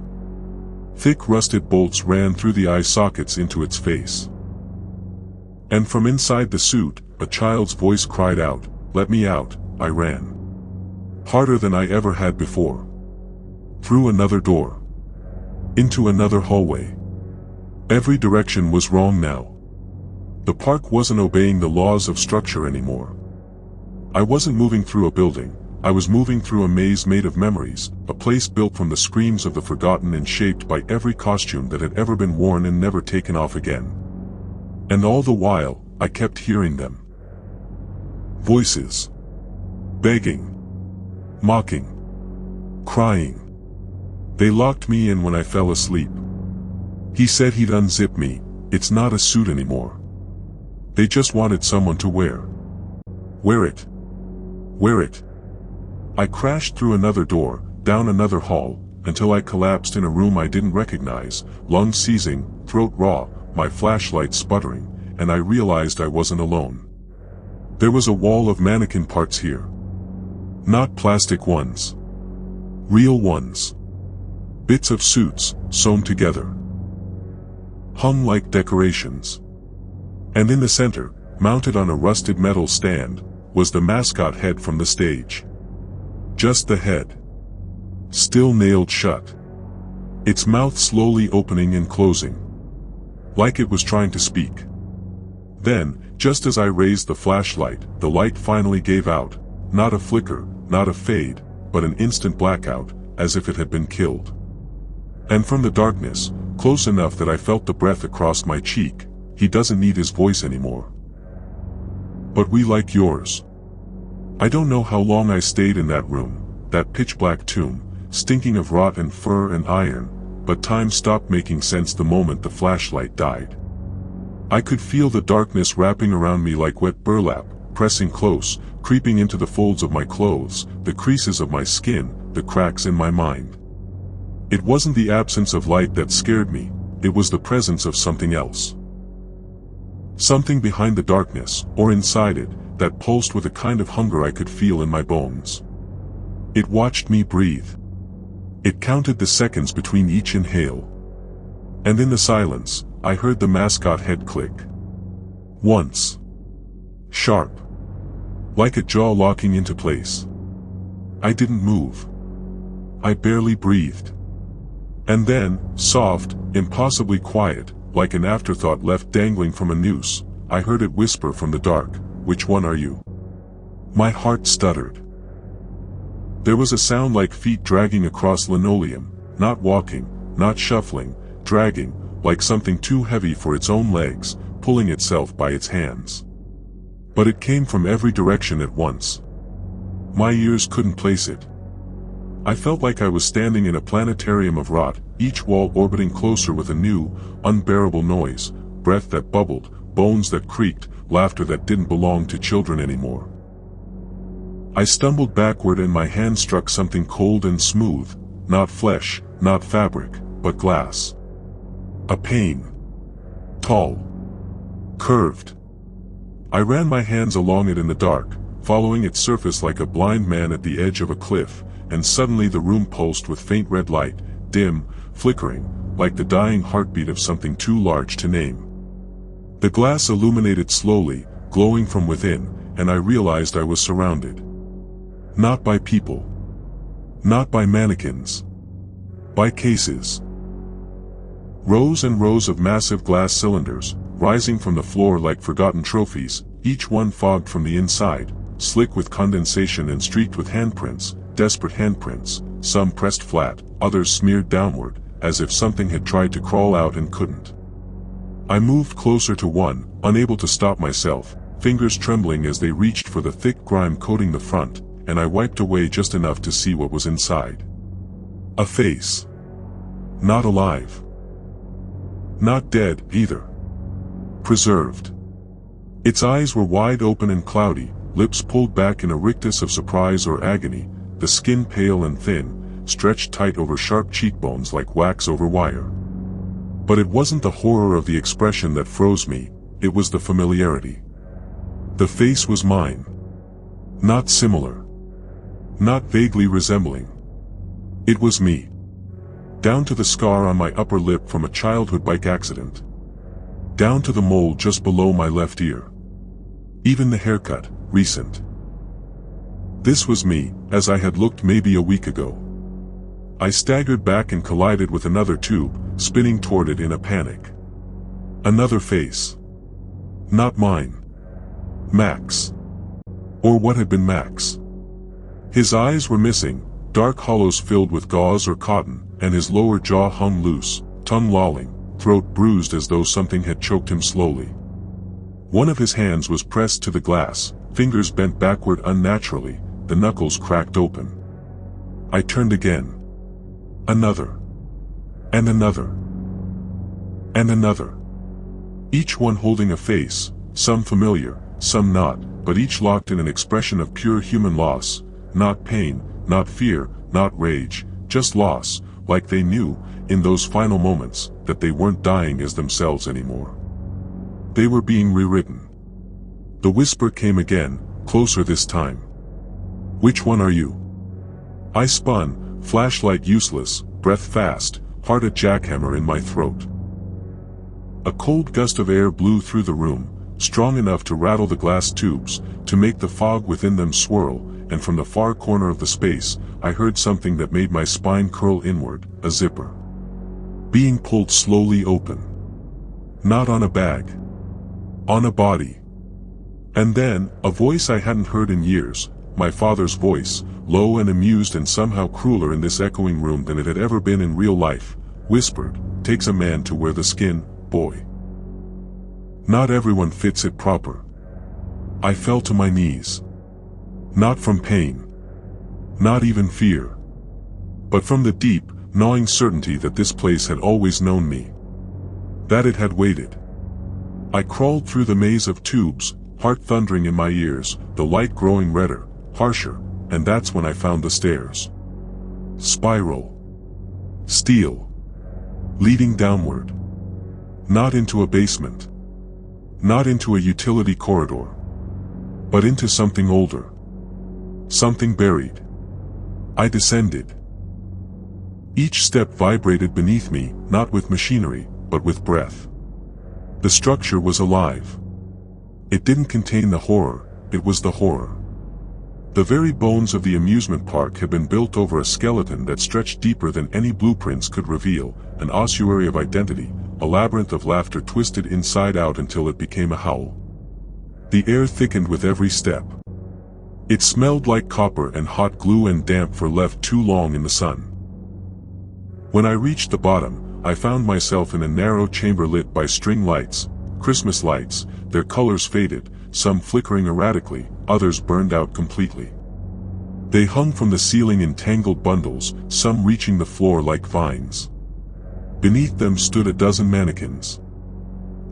Thick rusted bolts ran through the eye sockets into its face. And from inside the suit, a child's voice cried out, "Let me out." I ran. Harder than I ever had before. Through another door. Into another hallway. Every direction was wrong now. The park wasn't obeying the laws of structure anymore. I wasn't moving through a building, I was moving through a maze made of memories, a place built from the screams of the forgotten and shaped by every costume that had ever been worn and never taken off again. And all the while, I kept hearing them. Voices. Begging. Mocking. Crying. They locked me in when I fell asleep. He said he'd unzip me. It's not a suit anymore. They just wanted someone to wear. Wear it. Wear it. I crashed through another door, down another hall, until I collapsed in a room I didn't recognize, lungs seizing, throat raw, my flashlight sputtering, and I realized I wasn't alone. There was a wall of mannequin parts here. Not plastic ones. Real ones. Bits of suits, sewn together. Hung like decorations. And in the center, mounted on a rusted metal stand, was the mascot head from the stage. Just the head. Still nailed shut. Its mouth slowly opening and closing. Like it was trying to speak. Then, just as I raised the flashlight, the light finally gave out. Not a flicker, not a fade, but an instant blackout, as if it had been killed. And from the darkness, close enough that I felt the breath across my cheek, "He doesn't need his voice anymore. But we like yours." I don't know how long I stayed in that room, that pitch-black tomb, stinking of rot and fur and iron, but time stopped making sense the moment the flashlight died. I could feel the darkness wrapping around me like wet burlap, pressing close, creeping into the folds of my clothes, the creases of my skin, the cracks in my mind. It wasn't the absence of light that scared me, it was the presence of something else. Something behind the darkness, or inside it, that pulsed with a kind of hunger I could feel in my bones. It watched me breathe. It counted the seconds between each inhale. And in the silence, I heard the mascot head click. Once. Sharp. Like a jaw locking into place. I didn't move. I barely breathed. And then, soft, impossibly quiet, like an afterthought left dangling from a noose, I heard it whisper from the dark, "Which one are you?" My heart stuttered. There was a sound like feet dragging across linoleum, not walking, not shuffling, dragging, like something too heavy for its own legs, pulling itself by its hands. But it came from every direction at once. My ears couldn't place it. I felt like I was standing in a planetarium of rot, each wall orbiting closer with a new, unbearable noise, breath that bubbled, bones that creaked, laughter that didn't belong to children anymore. I stumbled backward and my hand struck something cold and smooth, not flesh, not fabric, but glass. A pane. Tall. Curved. I ran my hands along it in the dark, following its surface like a blind man at the edge of a cliff, and suddenly the room pulsed with faint red light, dim, flickering, like the dying heartbeat of something too large to name. The glass illuminated slowly, glowing from within, and I realized I was surrounded. Not by people. Not by mannequins. By cases. Rows and rows of massive glass cylinders, rising from the floor like forgotten trophies, each one fogged from the inside, slick with condensation and streaked with handprints, desperate handprints, some pressed flat, others smeared downward, as if something had tried to crawl out and couldn't. I moved closer to one, unable to stop myself, fingers trembling as they reached for the thick grime coating the front, and I wiped away just enough to see what was inside. A face. Not alive. Not dead, either. Preserved. Its eyes were wide open and cloudy, lips pulled back in a rictus of surprise or agony, the skin pale and thin, stretched tight over sharp cheekbones like wax over wire. But it wasn't the horror of the expression that froze me, it was the familiarity. The face was mine. Not similar. Not vaguely resembling. It was me. Down to the scar on my upper lip from a childhood bike accident. Down to the mole just below my left ear. Even the haircut, recent. This was me, as I had looked maybe a week ago. I staggered back and collided with another tube, spinning toward it in a panic. Another face. Not mine. Max. Or what had been Max. His eyes were missing, dark hollows filled with gauze or cotton, and his lower jaw hung loose, tongue lolling, throat bruised as though something had choked him slowly. One of his hands was pressed to the glass, fingers bent backward unnaturally, the knuckles cracked open. I turned again. Another. And another. And another. Each one holding a face, some familiar, some not, but each locked in an expression of pure human loss, not pain, not fear, not rage, just loss, like they knew, in those final moments, that they weren't dying as themselves anymore. They were being rewritten. The whisper came again, closer this time. "Which one are you?" I spun, flashlight useless, breath fast, heart a jackhammer in my throat. A cold gust of air blew through the room, strong enough to rattle the glass tubes, to make the fog within them swirl, and from the far corner of the space, I heard something that made my spine curl inward, a zipper. Being pulled slowly open. Not on a bag. On a body. And then, a voice I hadn't heard in years, my father's voice, low and amused and somehow crueler in this echoing room than it had ever been in real life, whispered, "Takes a man to wear the skin, boy. Not everyone fits it proper." I fell to my knees. Not from pain. Not even fear. But from the deep, gnawing certainty that this place had always known me. That it had waited. I crawled through the maze of tubes, heart thundering in my ears, the light growing redder, harsher, and that's when I found the stairs. Spiral. Steel. Leading downward. Not into a basement. Not into a utility corridor. But into something older. Something buried. I descended. Each step vibrated beneath me, not with machinery, but with breath. The structure was alive. It didn't contain the horror, it was the horror. The very bones of the amusement park had been built over a skeleton that stretched deeper than any blueprints could reveal, an ossuary of identity, a labyrinth of laughter twisted inside out until it became a howl. The air thickened with every step. It smelled like copper and hot glue and damp for left too long in the sun. When I reached the bottom, I found myself in a narrow chamber lit by string lights, Christmas lights, their colors faded, some flickering erratically, others burned out completely. They hung from the ceiling in tangled bundles, some reaching the floor like vines. Beneath them stood a dozen mannequins.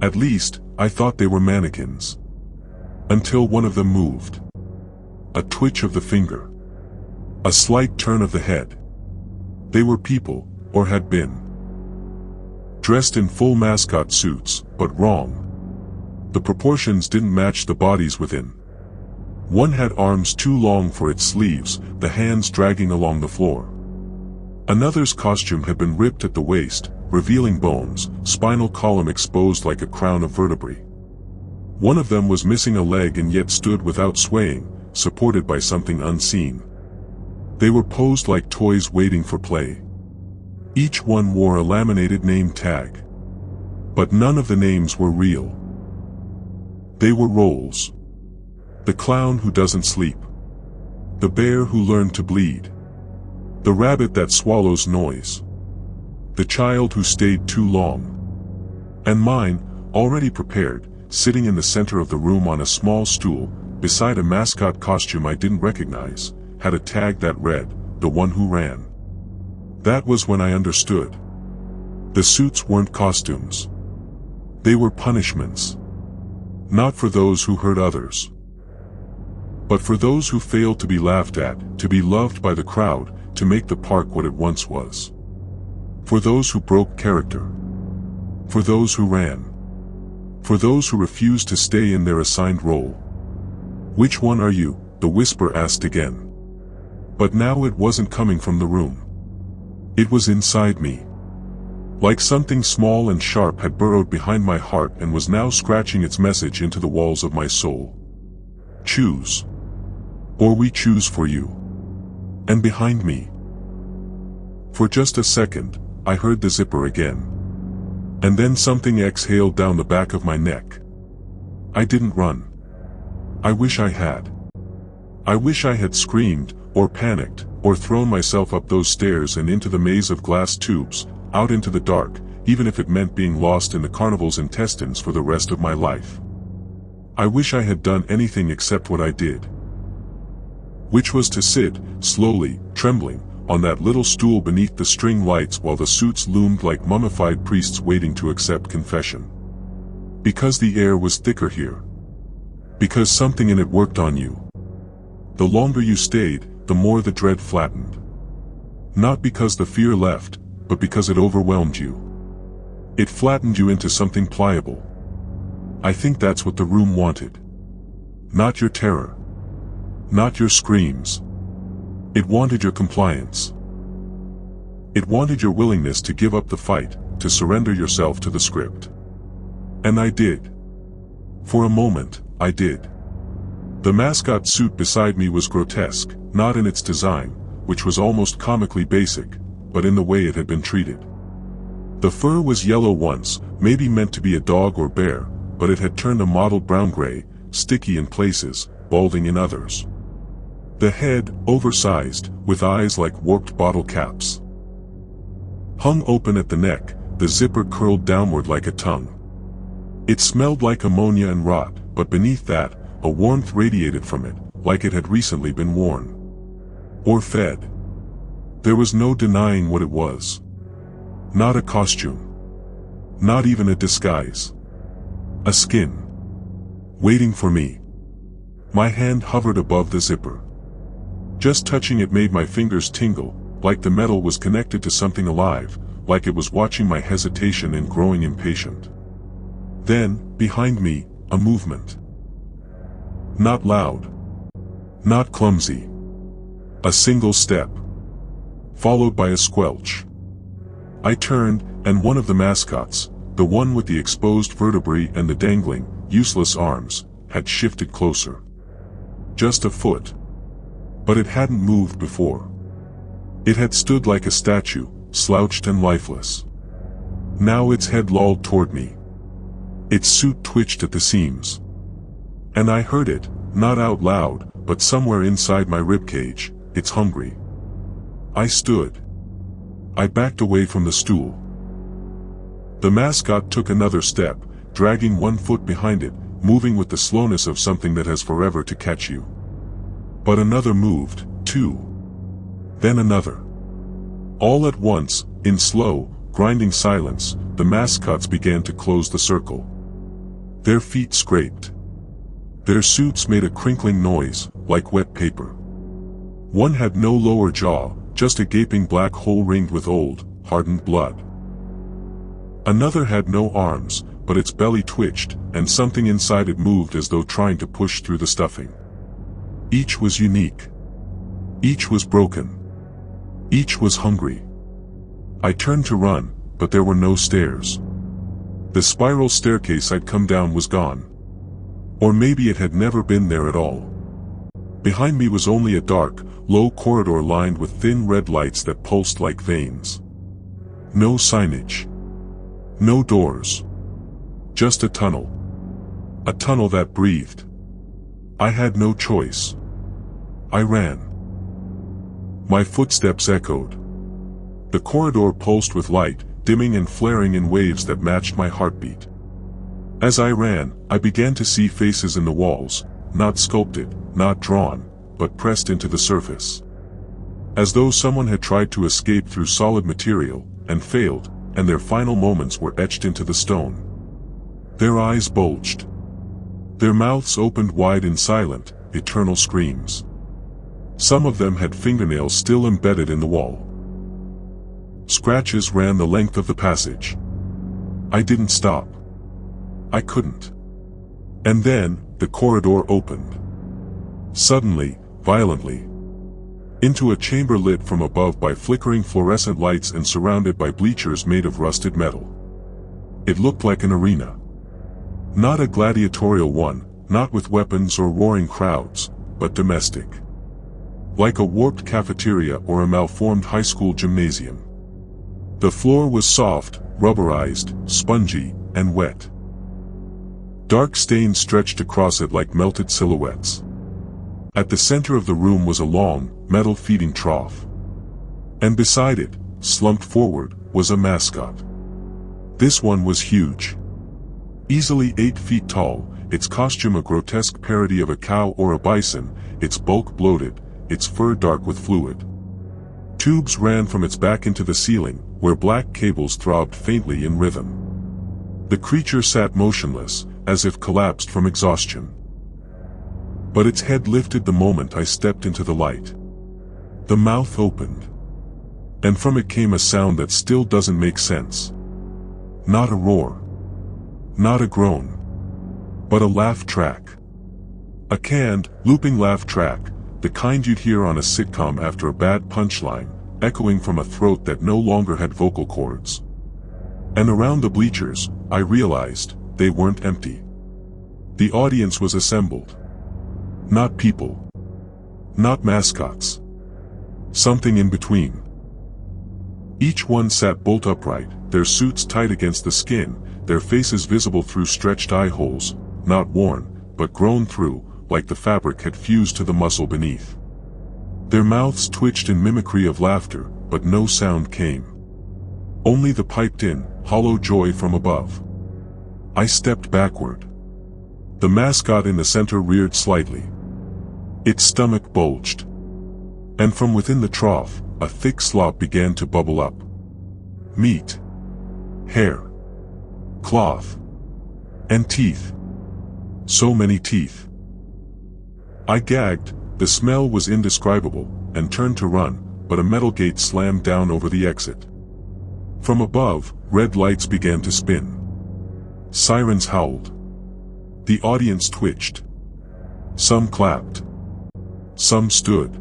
At least, I thought they were mannequins. Until one of them moved. A twitch of the finger. A slight turn of the head. They were people, or had been. Dressed in full mascot suits, but wrong. The proportions didn't match the bodies within. One had arms too long for its sleeves, the hands dragging along the floor. Another's costume had been ripped at the waist, revealing bones, spinal column exposed like a crown of vertebrae. One of them was missing a leg and yet stood without swaying, supported by something unseen. They were posed like toys waiting for play. Each one wore a laminated name tag. But none of the names were real. They were roles. The clown who doesn't sleep. The bear who learned to bleed. The rabbit that swallows noise. The child who stayed too long. And mine, already prepared, sitting in the center of the room on a small stool, beside a mascot costume I didn't recognize, had a tag that read, "The one who ran." That was when I understood. The suits weren't costumes. They were punishments. Not for those who hurt others. But for those who failed to be laughed at, to be loved by the crowd, to make the park what it once was. For those who broke character. For those who ran. For those who refused to stay in their assigned role. "Which one are you?" the whisper asked again. But now it wasn't coming from the room. It was inside me. Like something small and sharp had burrowed behind my heart and was now scratching its message into the walls of my soul. Choose. Or we choose for you. And behind me. For just a second, I heard the zipper again. And then something exhaled down the back of my neck. I didn't run. I wish I had. I wish I had screamed, or panicked, or thrown myself up those stairs and into the maze of glass tubes, out into the dark, even if it meant being lost in the carnival's intestines for the rest of my life. I wish I had done anything except what I did. Which was to sit, slowly, trembling, on that little stool beneath the string lights while the suits loomed like mummified priests waiting to accept confession. Because the air was thicker here. Because something in it worked on you. The longer you stayed, the more the dread flattened. Not because the fear left, but because it overwhelmed you. It flattened you into something pliable. I think that's what the room wanted. Not your terror. Not your screams. It wanted your compliance. It wanted your willingness to give up the fight, to surrender yourself to the script. And I did. For a moment, I did. The mascot suit beside me was grotesque, not in its design, which was almost comically basic, but in the way it had been treated. The fur was yellow once, maybe meant to be a dog or bear, but it had turned a mottled brown-gray, sticky in places, balding in others. The head, oversized, with eyes like warped bottle caps. Hung open at the neck, the zipper curled downward like a tongue. It smelled like ammonia and rot, but beneath that, a warmth radiated from it, like it had recently been worn. Or fed. There was no denying what it was. Not a costume. Not even a disguise. A skin. Waiting for me. My hand hovered above the zipper. Just touching it made my fingers tingle, like the metal was connected to something alive, like it was watching my hesitation and growing impatient. Then, behind me, a movement. Not loud. Not clumsy. A single step. Followed by a squelch. I turned, and one of the mascots, the one with the exposed vertebrae and the dangling, useless arms, had shifted closer. Just a foot. But it hadn't moved before. It had stood like a statue, slouched and lifeless. Now its head lolled toward me. Its suit twitched at the seams. And I heard it, not out loud, but somewhere inside my ribcage, "It's hungry." I stood. I backed away from the stool. The mascot took another step, dragging one foot behind it, moving with the slowness of something that has forever to catch you. But another moved, too. Then another. All at once, in slow, grinding silence, the mascots began to close the circle. Their feet scraped. Their suits made a crinkling noise, like wet paper. One had no lower jaw, just a gaping black hole ringed with old, hardened blood. Another had no arms, but its belly twitched, and something inside it moved as though trying to push through the stuffing. Each was unique. Each was broken. Each was hungry. I turned to run, but there were no stairs. The spiral staircase I'd come down was gone. Or maybe it had never been there at all. Behind me was only a dark, low corridor lined with thin red lights that pulsed like veins. No signage. No doors. Just a tunnel. A tunnel that breathed. I had no choice. I ran. My footsteps echoed. The corridor pulsed with light, dimming and flaring in waves that matched my heartbeat. As I ran, I began to see faces in the walls, not sculpted, not drawn, but pressed into the surface. As though someone had tried to escape through solid material, and failed, and their final moments were etched into the stone. Their eyes bulged. Their mouths opened wide in silent, eternal screams. Some of them had fingernails still embedded in the wall. Scratches ran the length of the passage. I didn't stop. I couldn't. And then, the corridor opened. Suddenly, violently. Into a chamber lit from above by flickering fluorescent lights and surrounded by bleachers made of rusted metal. It looked like an arena. Not a gladiatorial one, not with weapons or roaring crowds, but domestic. Like a warped cafeteria or a malformed high school gymnasium. The floor was soft, rubberized, spongy, and wet. Dark stains stretched across it like melted silhouettes. At the center of the room was a long, metal feeding trough. And beside it, slumped forward, was a mascot. This one was huge. Easily 8 feet tall, its costume a grotesque parody of a cow or a bison, its bulk bloated, its fur dark with fluid. Tubes ran from its back into the ceiling, where black cables throbbed faintly in rhythm. The creature sat motionless, as if collapsed from exhaustion. But its head lifted the moment I stepped into the light. The mouth opened. And from it came a sound that still doesn't make sense. Not a roar. Not a groan. But a laugh track. A canned, looping laugh track, the kind you'd hear on a sitcom after a bad punchline, echoing from a throat that no longer had vocal cords. And around the bleachers, I realized, they weren't empty. The audience was assembled. Not people. Not mascots. Something in between. Each one sat bolt upright, their suits tight against the skin, their faces visible through stretched eye holes, not worn, but grown through, like the fabric had fused to the muscle beneath. Their mouths twitched in mimicry of laughter, but no sound came. Only the piped-in, hollow joy from above. I stepped backward. The mascot in the center reared slightly. Its stomach bulged. And from within the trough, a thick slop began to bubble up. Meat. Hair. Cloth. And teeth. So many teeth. I gagged, the smell was indescribable, and turned to run, but a metal gate slammed down over the exit. From above, red lights began to spin. Sirens howled. The audience twitched. Some clapped. Some stood.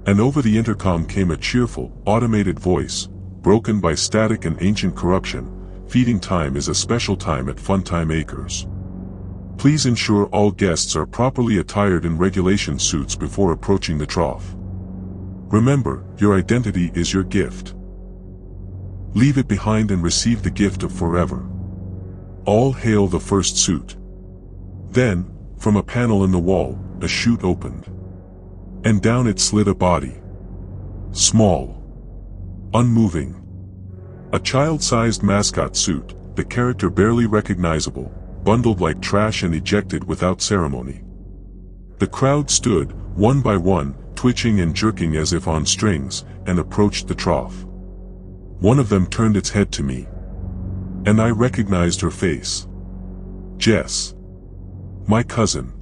And over the intercom came a cheerful, automated voice, broken by static and ancient corruption. Feeding time is a special time at Funtime Acres. Please ensure all guests are properly attired in regulation suits before approaching the trough. Remember, your identity is your gift. Leave it behind and receive the gift of forever. All hail the first suit. Then, from a panel in the wall, a chute opened. And down it slid a body. Small. Unmoving. A child-sized mascot suit, the character barely recognizable, bundled like trash and ejected without ceremony. The crowd stood, one by one, twitching and jerking as if on strings, and approached the trough. One of them turned its head to me. And I recognized her face. Jess. My cousin.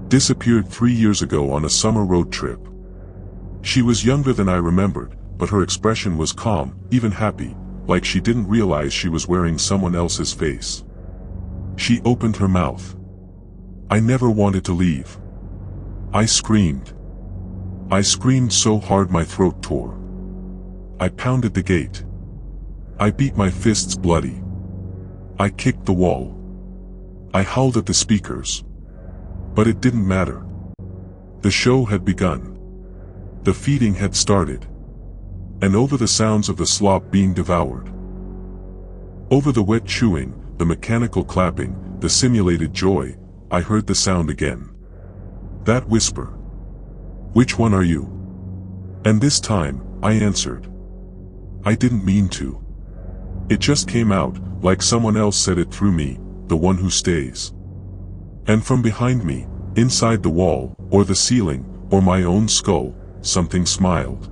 Disappeared 3 years ago on a summer road trip. She was younger than I remembered, but her expression was calm, even happy, like she didn't realize she was wearing someone else's face. She opened her mouth. I never wanted to leave. I screamed. I screamed so hard my throat tore. I pounded the gate. I beat my fists bloody. I kicked the wall. I howled at the speakers. But it didn't matter. The show had begun. The feeding had started. And over the sounds of the slop being devoured, over the wet chewing, the mechanical clapping, the simulated joy, I heard the sound again. That whisper. Which one are you? And this time, I answered. I didn't mean to. It just came out, like someone else said it through me, the one who stays. And from behind me, inside the wall, or the ceiling, or my own skull, something smiled.